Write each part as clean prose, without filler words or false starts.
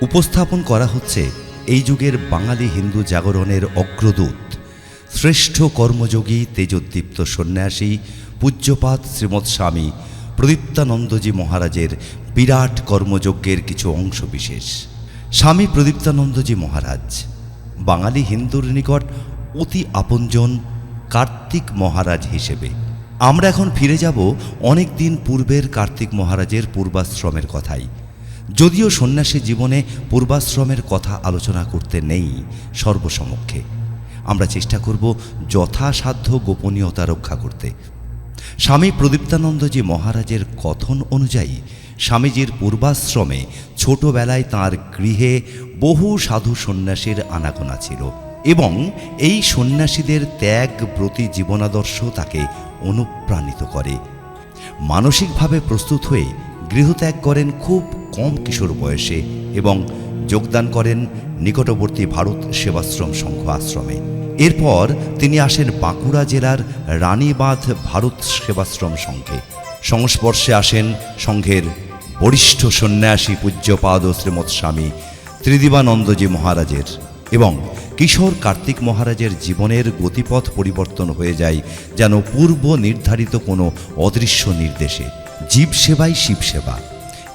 উপস্থাপন করা হচ্ছে এই যুগের বাঙালি হিন্দু জাগরণের অগ্রদূত, শ্রেষ্ঠ কর্মযোগী তেজোদ্দীপ্ত সন্ন্যাসী পূজ্যপাদ শ্রীমৎ স্বামী প্রদীপ্তানন্দজি মহারাজের বিরাট কর্মযজ্ঞের কিছু অংশ বিশেষ। স্বামী প্রদীপ্তানন্দজি মহারাজ বাঙালি হিন্দুর নিকট অতি আপনজন কার্তিক মহারাজ হিসেবে। আমরা এখন ফিরে যাব অনেক দিন পূর্বের কার্তিক মহারাজের পূর্বাশ্রমের কথাই। যদিও সন্ন্যাসী জীবনে পূর্বাশ্রমের কথা আলোচনা করতে নেই সর্বসমক্ষে, আমরা চেষ্টা করব যথাসাধ্য গোপনীয়তা রক্ষা করতে। স্বামী প্রদীপ্তানন্দজি মহারাজের কথন অনুযায়ী স্বামীজির পূর্বাশ্রমে ছোটবেলায় তাঁর গৃহে বহু সাধু সন্ন্যাসীর আনাগোনা ছিল এবং এই সন্ন্যাসীদের ত্যাগ ব্রতী জীবনাদর্শ তাকে অনুপ্রাণিত করে। মানসিকভাবে প্রস্তুত হয়ে গৃহত্যাগ করেন খুব কম কিশোর বয়সে এবং যোগদান করেন নিকটবর্তী ভারত সেবাশ্রম সংঘ আশ্রমে। এরপর তিনি আসেন বাঁকুড়া জেলার রানীবাঁধ ভারত সেবাশ্রম সংঘে। সংস্পর্শে আসেন সংঘের বরিষ্ঠ সন্ন্যাসী পূজ্যপাদ শ্রীমৎ স্বামী ত্রিদিবানন্দজি মহারাজের এবং কিশোর কার্তিক মহারাজের জীবনের গতিপথ পরিবর্তন হয়ে যায় যেন পূর্ব নির্ধারিত কোনো অদৃশ্য নির্দেশে। জীব সেবাই শিবসেবা,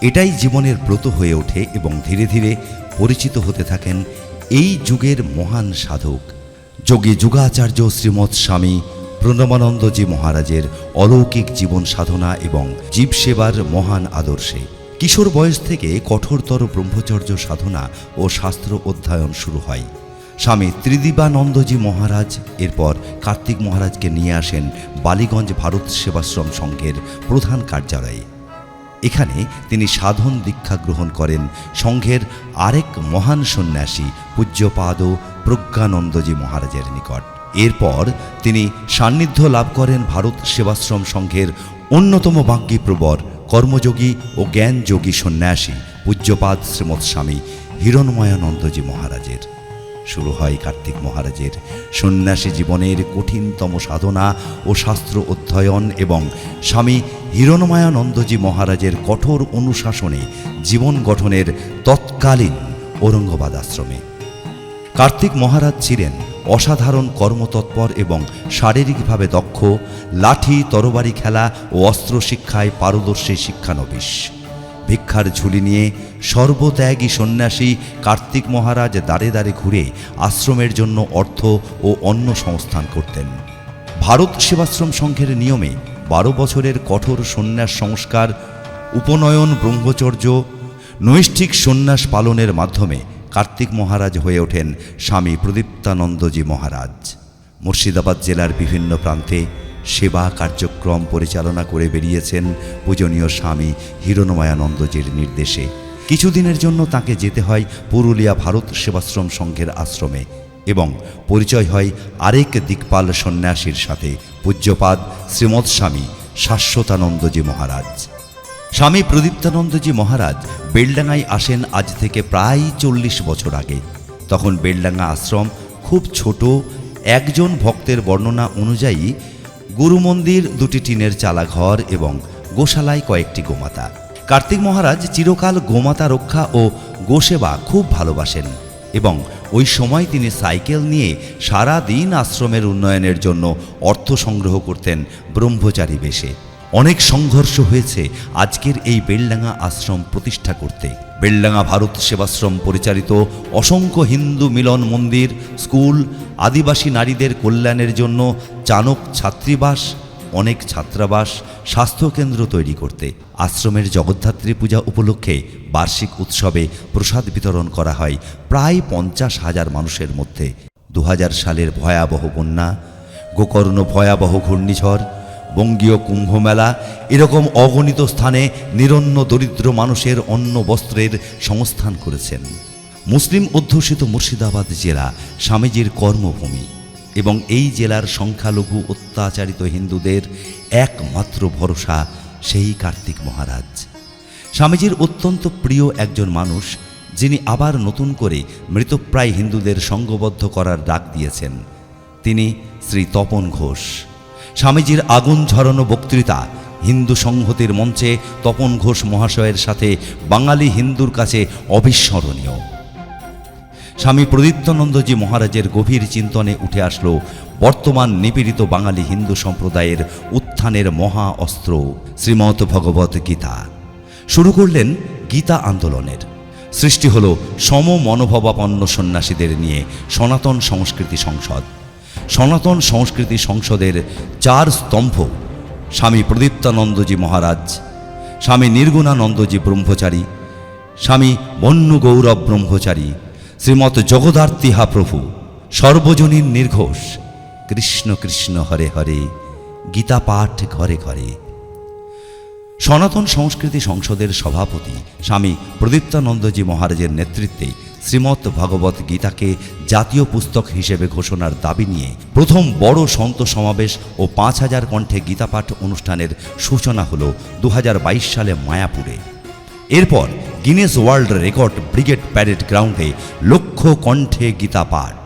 এটাই জীবনের ব্রত হয়ে ওঠে এবং ধীরে ধীরে পরিচিত হতে থাকেন এই যুগের মহান সাধক যোগী যুগাচার্য শ্রীমৎ স্বামী প্রণবানন্দজি মহারাজের অলৌকিক জীবন সাধনা এবং জীব সেবার মহান আদর্শে। কিশোর বয়স থেকে কঠোরতর ব্রহ্মচর্য সাধনা ও শাস্ত্র অধ্যয়ন শুরু হয়। স্বামী ত্রিদিবানন্দজি মহারাজ এরপর কার্তিক মহারাজকে নিয়ে আসেন বালিগঞ্জ ভারত সেবাশ্রম সংঘের প্রধান কার্যালয়ে। এখানে তিনি সাধন দীক্ষা গ্রহণ করেন সংঘের আরেক মহান সন্ন্যাসী পূজ্যপাদ প্রজ্ঞানন্দজি মহারাজের নিকট। এরপর তিনি সান্নিধ্য লাভ করেন ভারত সেবাশ্রম সংঘের অন্যতম বাগ্মীপ্রবর কর্মযোগী ও জ্ঞানযোগী সন্ন্যাসী পূজ্যপাদ শ্রীমৎ স্বামী হিরণময়ানন্দজি মহারাজের। শুরু হয় কার্তিক মহারাজের সন্ন্যাসী জীবনের কঠিনতম সাধনা ও শাস্ত্র অধ্যয়ন এবং স্বামী হিরণময়ানন্দজি মহারাজের কঠোর অনুশাসনে জীবন গঠনের তৎকালীন ঔরঙ্গাবাদ আশ্রমে। কার্তিক মহারাজ ছিলেন অসাধারণ কর্মতৎপর এবং শারীরিকভাবে দক্ষ, লাঠি তরবারি খেলা ও অস্ত্র শিক্ষায় পারদর্শী শিক্ষানবিশ। ভিক্ষার ঝুলি নিয়ে সর্বত্যাগী সন্ন্যাসী কার্তিক মহারাজ দাঁড়ে দাঁড়ে ঘুরে আশ্রমের জন্য অর্থ ও অন্ন সংস্থান করতেন। ভারত সেবাশ্রম সংঘের নিয়মে 12 বছরের কঠোর সন্ন্যাস সংস্কার, উপনয়ন, ব্রহ্মচর্য, নৈষ্ঠিক সন্ন্যাস পালনের মাধ্যমে কার্তিক মহারাজ হয়ে ওঠেন স্বামী প্রদীপ্তানন্দজি মহারাজ। মুর্শিদাবাদ জেলার বিভিন্ন প্রান্তে সেবা কার্যক্রম পরিচালনা করে বেরিয়েছেন পূজনীয় স্বামী হিরণময়ানন্দজির নির্দেশে। কিছুদিনের জন্য তাকে যেতে হয় পুরুলিয়া ভারত সেবাশ্রম সংঘের আশ্রমে এবং পরিচয় হয় আরেক দিকপাল সন্ন্যাসীর সাথে, পূজ্যপাদ শ্রীমৎ স্বামী শাশ্বতানন্দজি মহারাজ। স্বামী প্রদীপ্তানন্দজি মহারাজ বেলডাঙ্গায় আসেন আজ থেকে প্রায় 40 বছর আগে। তখন বেলডাঙ্গা আশ্রম খুব ছোট। একজন ভক্তের বর্ণনা অনুযায়ী গুরুমন্দির, 2টি টিনের চালাঘর এবং গোশালায় কয়েকটি গোমাতা। কার্তিক মহারাজ চিরকাল গোমাতা রক্ষা ও গোসেবা খুব ভালোবাসেন এবং ওই সময় তিনি সাইকেল নিয়ে সারা দিন আশ্রমের উন্নয়নের জন্য অর্থ সংগ্রহ করতেন ব্রহ্মচারী বেশে। অনেক সংঘর্ষ হয়েছে আজকের এই বেলডাঙ্গা আশ্রম প্রতিষ্ঠা করতে। বেলডাঙ্গা ভারত সেবাশ্রম পরিচালিত অসংখ্য হিন্দু মিলন মন্দির, স্কুল, আদিবাসী নারীদের কল্যাণের জন্য চানক ছাত্রীবাস, অনেক ছাত্রাবাস, স্বাস্থ্যকেন্দ্র তৈরি করতে। আশ্রমের জগদ্ধাত্রী পূজা উপলক্ষে বার্ষিক উৎসবে প্রসাদ বিতরণ করা হয় প্রায় 50,000 মানুষের মধ্যে। 2000 সালের ভয়াবহ বন্যা, গোকর্ণ ভয়াবহ ঘূর্ণিঝড়, বঙ্গীয় কুম্ভমেলা, এরকম অগণিত স্থানে নিরন্ন দরিদ্র মানুষের অন্ন বস্ত্রের সংস্থান করেছেন। মুসলিম অধ্যুষিত মুর্শিদাবাদ জেলা স্বামীজির কর্মভূমি এবং এই জেলার সংখ্যালঘু অত্যাচারিত হিন্দুদের একমাত্র ভরসা সেই কার্তিক মহারাজ। স্বামীজির অত্যন্ত প্রিয় একজন মানুষ, যিনি আবার নতুন করে মৃতপ্রায় হিন্দুদের সঙ্গবদ্ধ করার ডাক দিয়েছেন, তিনি শ্রী তপন ঘোষ। স্বামীজির আগুন ঝরানো বক্তৃতা হিন্দু সংহতির মঞ্চে তপন ঘোষ মহাশয়ের সাথে বাঙালি হিন্দুর কাছে অবিস্মরণীয়। স্বামী প্রদীপ্তানন্দজি মহারাজের গভীর চিন্তনে উঠে আসলো বর্তমান নিপীড়িত বাঙালি হিন্দু সম্প্রদায়ের উত্থানের মহা অস্ত্র শ্রীমদ্ ভগবত গীতা। শুরু করলেন গীতা আন্দোলনের। সৃষ্টি হল সম মনোভাবাপন্ন সন্ন্যাসীদের নিয়ে সনাতন সংস্কৃতি সংসদ। সনাতন সংস্কৃতি সংসদের 4 স্তম্ভ স্বামী প্রদীপ্তানন্দজি মহারাজ, স্বামী নির্গুণানন্দজি ব্রহ্মচারী, স্বামী বন্যু গৌরব ব্রহ্মচারী, শ্রীমৎ জগদার্তিহা প্রভু, সর্বজনীন নির্ঘোষ, কৃষ্ণ কৃষ্ণ হরে হরে, গীতা পাঠ ঘরে ঘরে। সনাতন সংস্কৃতি সংসদের সভাপতি স্বামী প্রদীপ্তানন্দজি মহারাজের নেতৃত্বে শ্রীমদ্ ভগবত গীতাকে জাতীয় পুস্তক হিসেবে ঘোষণার দাবি নিয়ে প্রথম বড় সন্ত সমাবেশ ও 5000 কণ্ঠে গীতাপাঠ অনুষ্ঠানের সূচনা হল 2022 সালে মায়াপুরে। এরপর Guinness world record brigade parade গ্রাউন্ডে লক্ষ কণ্ঠে গীতাপাঠ,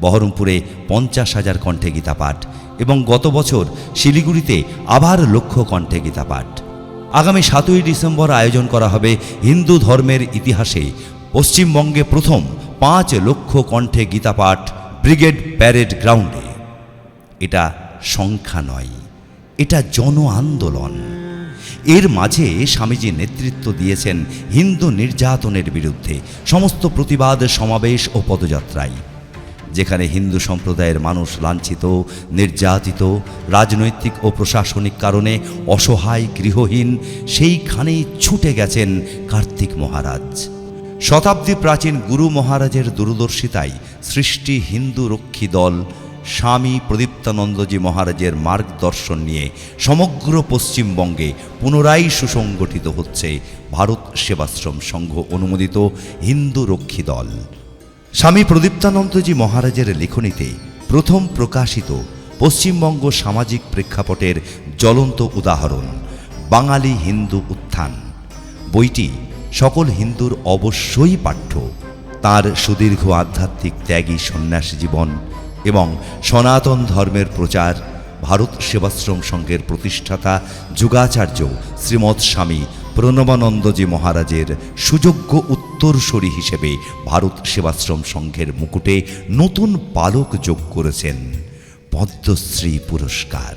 বহরমপুরে 50,000 কণ্ঠে গীতাপাঠ এবং গত বছর শিলিগুড়িতে আবার লক্ষ কণ্ঠে গীতাপাঠ। আগামী 7ই ডিসেম্বর আয়োজন করা হবে হিন্দু ধর্মের ইতিহাসে পশ্চিমবঙ্গে প্রথম 5 লক্ষ কণ্ঠে গীতাপাঠ ব্রিগেড প্যারেড গ্রাউন্ডে। এটা সংখ্যা নয়, এটা জন আন্দোলন। এর মাঝে স্বামীজি নেতৃত্ব দিয়েছেন হিন্দু নির্যাতনের বিরুদ্ধে সমস্ত প্রতিবাদ সমাবেশ ও পদযাত্রায়। যেখানে হিন্দু সম্প্রদায়ের মানুষ লাঞ্ছিত, নির্যাতিত, রাজনৈতিক ও প্রশাসনিক কারণে অসহায়, গৃহহীন, সেইখানেই ছুটে গেছেন কার্তিক মহারাজ। শতাব্দী প্রাচীন গুরু মহারাজের দূরদর্শিতায় সৃষ্টি হিন্দু রক্ষী দল স্বামী প্রদীপ্তানন্দজি মহারাজের মার্গদর্শন নিয়ে সমগ্র পশ্চিমবঙ্গে পুনরায় সুসংগঠিত হচ্ছে ভারত সেবাশ্রম সংঘ অনুমোদিত হিন্দু রক্ষী দল। স্বামী প্রদীপ্তানন্দজি মহারাজের লেখনীতে প্রথম প্রকাশিত পশ্চিমবঙ্গ সামাজিক প্রেক্ষাপটের জ্বলন্ত উদাহরণ বাঙালি হিন্দু উত্থান বইটি সকল হিন্দুর অবশ্যই পাঠ্য। তার সুদীর্ঘ আধ্যাত্মিক ত্যাগী সন্ন্যাসী জীবন এবং সনাতন ধর্মের প্রচার ভারত সেবাশ্রম সংঘের প্রতিষ্ঠাতা যুগাচার্য শ্রীমৎ স্বামী প্রণবানন্দজি মহারাজের সুযোগ্য উত্তরসূরি হিসেবে ভারত সেবাশ্রম সংঘের মুকুটে নতুন পালক যোগ করেছেন পদ্মশ্রী পুরস্কার।